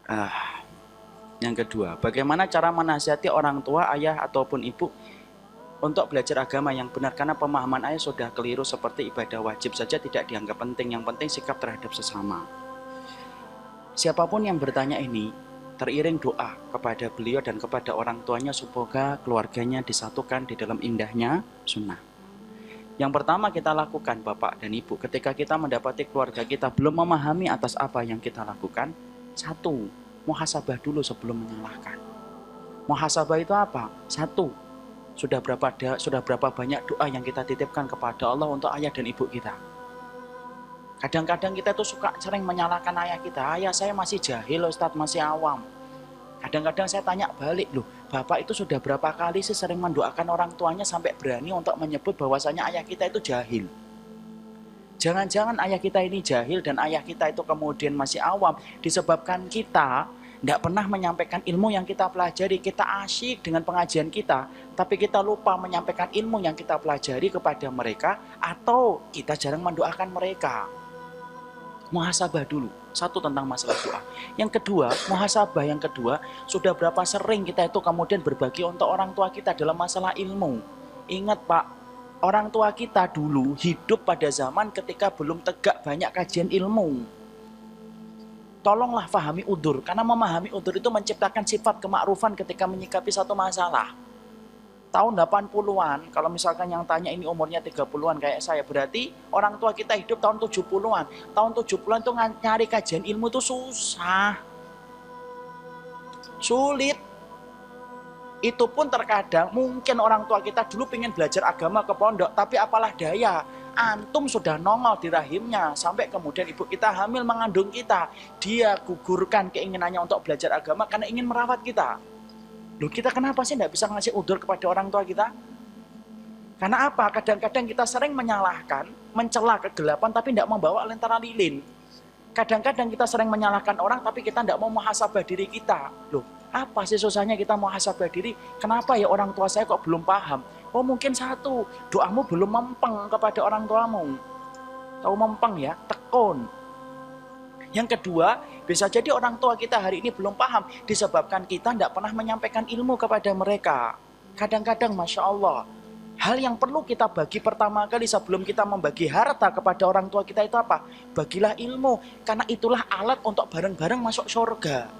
Ah, yang kedua, bagaimana cara menasihati orang tua, ayah ataupun ibu untuk belajar agama yang benar, karena pemahaman ayah sudah keliru seperti ibadah wajib saja tidak dianggap penting, yang penting sikap terhadap sesama. Siapapun yang bertanya ini, teriring doa kepada beliau dan kepada orang tuanya semoga keluarganya disatukan di dalam indahnya sunnah. Yang pertama kita lakukan Bapak dan Ibu ketika kita mendapati keluarga kita belum memahami atas apa yang kita lakukan, satu, muhasabah dulu sebelum menyalahkan. Muhasabah itu apa? Satu, sudah berapa banyak doa yang kita titipkan kepada Allah untuk ayah dan ibu kita. Kadang-kadang kita tuh suka sering menyalahkan ayah kita. Ayah saya masih jahil Ustadz, masih awam. Kadang-kadang saya tanya balik, loh Bapak itu sudah berapa kali sih sering mendoakan orang tuanya sampai berani untuk menyebut bahwasanya ayah kita itu jahil. Jangan-jangan ayah kita ini jahil dan ayah kita itu kemudian masih awam disebabkan kita tidak pernah menyampaikan ilmu yang kita pelajari. Kita asyik dengan pengajian kita, tapi kita lupa menyampaikan ilmu yang kita pelajari kepada mereka, atau kita jarang mendoakan mereka. Muhasabah dulu. Satu, tentang masalah doa. Yang kedua, muhasabah yang kedua, sudah berapa sering kita itu kemudian berbagi untuk orang tua kita dalam masalah ilmu. Ingat Pak, orang tua kita dulu hidup pada zaman ketika belum tegak banyak kajian ilmu. Tolonglah fahami udur, karena memahami udur itu menciptakan sifat kemakrufan ketika menyikapi satu masalah. Tahun 80-an, kalau misalkan yang tanya ini umurnya 30-an kayak saya, berarti orang tua kita hidup tahun 70-an. Tahun 70-an tuh nyari kajian ilmu tuh susah. Sulit. Itu pun terkadang mungkin orang tua kita dulu pengen belajar agama ke pondok, tapi apalah daya, antum sudah nongol di rahimnya, sampai kemudian ibu kita hamil mengandung kita. Dia gugurkan keinginannya untuk belajar agama karena ingin merawat kita. Loh, kita kenapa sih tidak bisa ngasih udur kepada orang tua kita? Karena apa? Kadang-kadang kita sering menyalahkan, mencela kegelapan, tapi tidak membawa lentera lilin. Kadang-kadang kita sering menyalahkan orang, tapi kita tidak mau muhasabah diri kita. Loh, apa sih susahnya kita muhasabah diri? Kenapa ya orang tua saya kok belum paham? Oh, mungkin satu, doamu belum mempeng kepada orang tuamu. Tahu mempeng ya? Tekun. Yang kedua, bisa jadi orang tua kita hari ini belum paham disebabkan kita tidak pernah menyampaikan ilmu kepada mereka. Kadang-kadang Masya Allah, hal yang perlu kita bagi pertama kali sebelum kita membagi harta kepada orang tua kita itu apa? Bagilah ilmu, karena itulah alat untuk bareng-bareng masuk surga.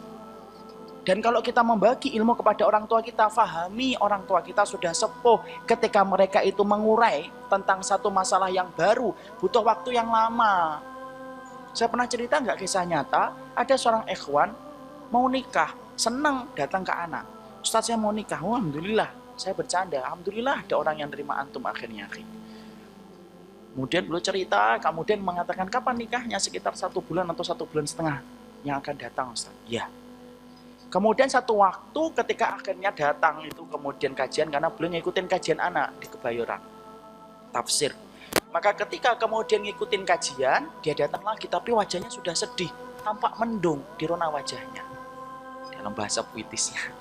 Dan kalau kita membagi ilmu kepada orang tua kita, fahami orang tua kita sudah sepuh. Ketika mereka itu mengurai tentang satu masalah yang baru, butuh waktu yang lama. Saya pernah cerita nggak kisah nyata, ada seorang ikhwan mau nikah, senang datang ke anak. Ustadz saya mau nikah, oh, alhamdulillah. Saya bercanda, alhamdulillah ada orang yang terima antum akhirnya. Kemudian beliau cerita, kemudian mengatakan kapan nikahnya, sekitar 1 bulan atau 1,5 bulan yang akan datang Ustadz. Ya. Kemudian satu waktu ketika akhirnya datang itu kemudian kajian, karena beliau ngikutin kajian anak di Kebayoran, tafsir. Maka ketika kemudian ngikutin kajian, dia datang lagi, tapi wajahnya sudah sedih, tampak mendung di rona wajahnya, dalam bahasa puitisnya.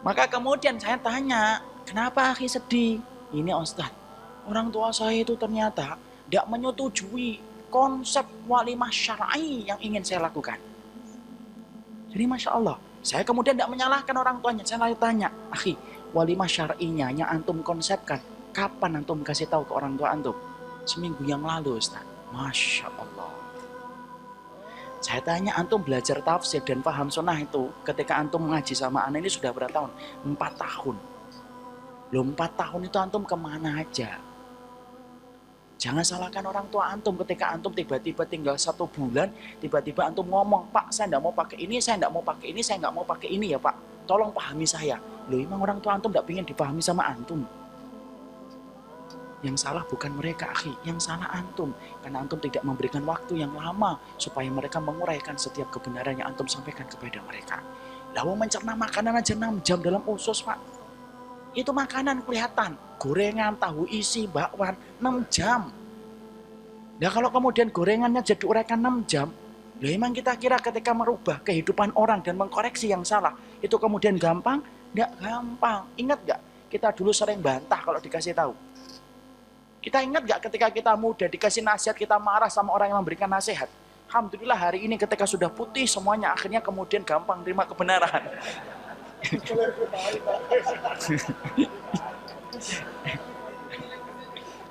Maka kemudian saya tanya, kenapa akhi sedih? Ini Ustadz, orang tua saya itu ternyata tidak menyetujui konsep walimah syar'i yang ingin saya lakukan. Jadi Masya Allah, saya kemudian tidak menyalahkan orang tuanya, saya lalu tanya, akhi, walimah syar'inya yang antum konsepkan, kapan antum kasih tahu ke orang tua antum? Seminggu yang lalu Ustaz. Masya Allah. Saya tanya, antum belajar tafsir dan paham sunnah itu ketika antum ngaji sama anak ini sudah berapa tahun? 4 tahun. Loh 4 tahun itu antum kemana aja? Jangan salahkan orang tua antum ketika antum tiba-tiba tinggal 1 bulan, tiba-tiba antum ngomong, Pak saya tidak mau pakai ini, saya tidak mau pakai ini, saya nggak mau pakai ini ya Pak. Tolong pahami saya. Loh emang orang tua antum tidak ingin dipahami sama antum? Yang salah bukan mereka, akhi. Yang salah antum. Karena antum tidak memberikan waktu yang lama supaya mereka menguraikan setiap kebenaran yang antum sampaikan kepada mereka. Lalu mencerna makanan aja 6 jam dalam usus, Pak. Itu makanan kelihatan. Gorengan, tahu isi, bakwan, 6 jam. Nah kalau kemudian gorengannya jadi uraikan 6 jam, lah emang kita kira ketika merubah kehidupan orang dan mengkoreksi yang salah, itu kemudian gampang? Nggak gampang. Ingat nggak? Kita dulu sering bantah kalau dikasih tahu. Kita ingat gak ketika kita muda dikasih nasihat, kita marah sama orang yang memberikan nasihat? Alhamdulillah hari ini ketika sudah putih semuanya, akhirnya kemudian gampang terima kebenaran.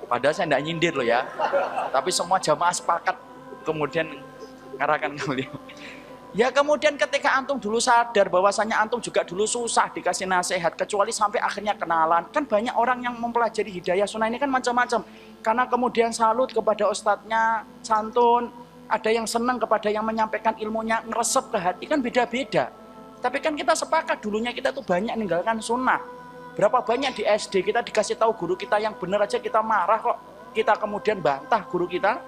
Padahal saya tidak nyindir loh ya. Tapi semua jamaah sepakat kemudian ngarahkan beliau. Ya kemudian ketika antum dulu sadar bahwasanya antum juga dulu susah dikasih nasihat, kecuali sampai akhirnya kenalan. Kan banyak orang yang mempelajari hidayah sunnah ini kan macam-macam. Karena kemudian salut kepada ustadznya, santun. Ada yang senang kepada yang menyampaikan ilmunya, ngeresep ke hati, kan beda-beda. Tapi kan kita sepakat dulunya kita tuh banyak ninggalkan sunnah. Berapa banyak di SD kita dikasih tahu guru kita yang benar aja kita marah kok. Kita kemudian bantah guru kita.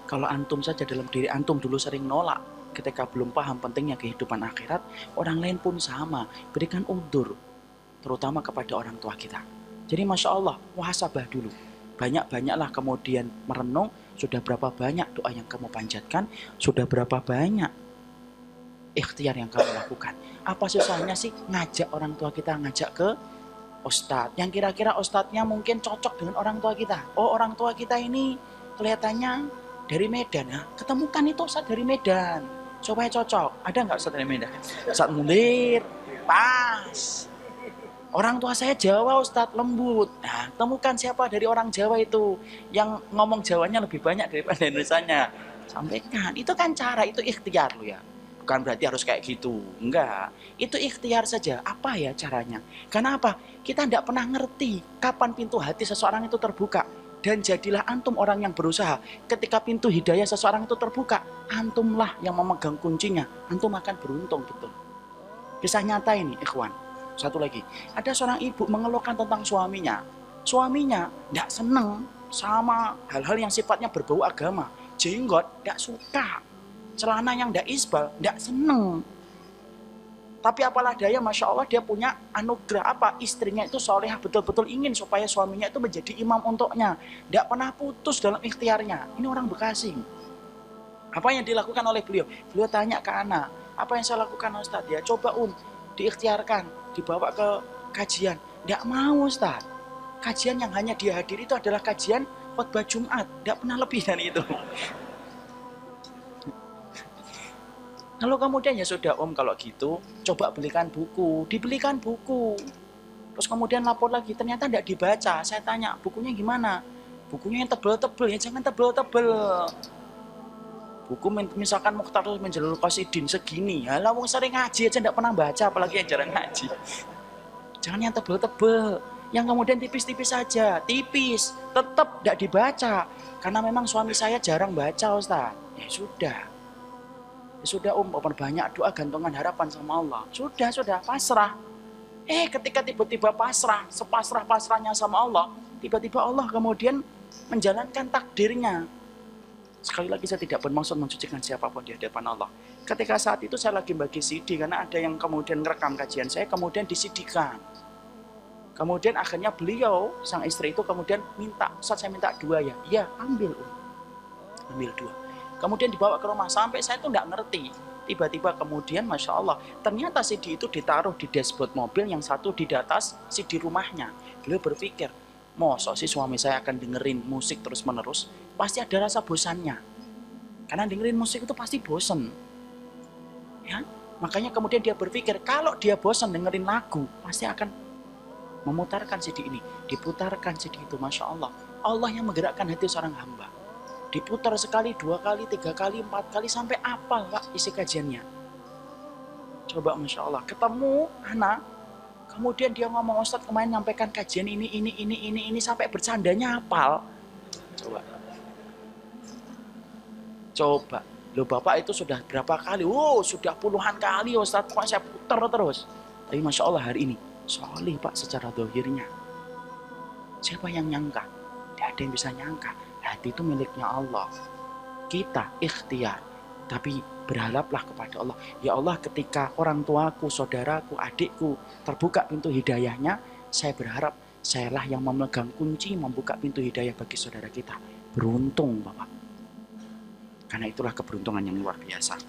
Kalau antum saja dalam diri antum dulu sering nolak ketika belum paham pentingnya kehidupan akhirat, orang lain pun sama. Berikan udzur, terutama kepada orang tua kita. Jadi Masya Allah, muhasabah dulu. Banyak-banyaklah kemudian merenung, sudah berapa banyak doa yang kamu panjatkan, sudah berapa banyak ikhtiar yang kamu lakukan. Apa susahnya sih ngajak orang tua kita, ngajak ke ustadz, yang kira-kira ustadznya mungkin cocok dengan orang tua kita. Oh orang tua kita ini kelihatannya dari Medan, ya ketemukan itu ustadz dari Medan, supaya cocok. Ada nggak ustadz dari Medan? Ustadz Munir, pas. Orang tua saya Jawa ustadz, lembut. Nah, temukan siapa dari orang Jawa itu yang ngomong Jawanya lebih banyak daripada Indonesianya. Sampaikan, itu kan cara, itu ikhtiar lo ya. Bukan berarti harus kayak gitu, enggak. Itu ikhtiar saja, apa ya caranya. Karena apa? Kita tidak pernah ngerti kapan pintu hati seseorang itu terbuka. Dan jadilah antum orang yang berusaha. Ketika pintu hidayah seseorang itu terbuka, antumlah yang memegang kuncinya. Antum akan beruntung betul. Kisah nyata ini, ikhwan. Satu lagi, ada seorang ibu mengeluhkan tentang suaminya. Suaminya tidak senang sama hal-hal yang sifatnya berbau agama. Jenggot, tidak suka. Celana yang tidak isbal, tidak senang. Tapi apalah daya, Masya Allah dia punya anugerah apa? Istrinya itu solehah, betul-betul ingin supaya suaminya itu menjadi imam untuknya. Tidak pernah putus dalam ikhtiarnya. Ini orang Bekasi. Apa yang dilakukan oleh beliau? Beliau tanya ke anak, apa yang saya lakukan Ustaz? Ya coba diikhtiarkan, dibawa ke kajian. Tidak mau Ustaz. Kajian yang hanya dia hadiri itu adalah kajian khutbah Jumat. Tidak pernah lebih dari itu. Lalu kemudian ya sudah kalau gitu coba belikan buku. Dibelikan buku. Terus kemudian lapor lagi, ternyata tidak dibaca. Saya tanya, bukunya gimana? Bukunya yang tebel-tebel, ya jangan tebel-tebel. Buku misalkan Mukhtarul Minjalul Qasidin segini. Halah wong sering ngaji aja tidak pernah baca, apalagi yang jarang ngaji. Jangan yang tebel-tebel. Yang kemudian tipis-tipis saja. Tipis, tetap tidak dibaca. Karena memang suami saya jarang baca Ustaz. Ya sudah. Ya sudah banyak doa gantungan harapan sama Allah. Sudah, pasrah. Ketika tiba-tiba pasrah, sepasrah-pasrahnya sama Allah, tiba-tiba Allah kemudian menjalankan takdirnya. Sekali lagi saya tidak bermaksud mensucikan siapapun di hadapan Allah. Ketika saat itu saya lagi bagi CD, karena ada yang kemudian merekam kajian saya, kemudian di-CD-kan. Kemudian akhirnya beliau, sang istri itu kemudian minta, Ustaz saya minta 2 ya. Iya, ambil 2. Kemudian dibawa ke rumah, sampai saya itu tidak ngerti. Tiba-tiba kemudian Masya Allah, ternyata CD itu ditaruh di dashboard mobil, yang satu di atas CD rumahnya. Beliau berpikir, mosok sih suami saya akan dengerin musik terus-menerus, pasti ada rasa bosannya. Karena dengerin musik itu pasti bosan. Ya, makanya kemudian dia berpikir, kalau dia bosan dengerin lagu, pasti akan memutarkan CD ini. Diputarkan CD itu, Masya Allah. Allah yang menggerakkan hati seorang hamba. Diputar sekali, 2 kali, 3 kali, 4 kali, sampai apal Pak isi kajiannya. Coba Masya Allah, ketemu anak, kemudian dia ngomong, Ustadz kemarin nyampaikan kajian ini, sampai bercandanya hafal. Coba. Loh Bapak itu sudah berapa kali? Sudah puluhan kali Ustadz, kok saya putar terus. Tapi Masya Allah hari ini, solih Pak secara dohirnya. Siapa yang nyangka? Tidak ada yang bisa nyangka. Hati itu miliknya Allah. Kita ikhtiar. Tapi berharaplah kepada Allah. Ya Allah, ketika orang tuaku, saudaraku, adikku terbuka pintu hidayahnya, saya berharap sayalah yang memegang kunci membuka pintu hidayah bagi saudara kita. Beruntung Bapak. Karena itulah keberuntungan yang luar biasa.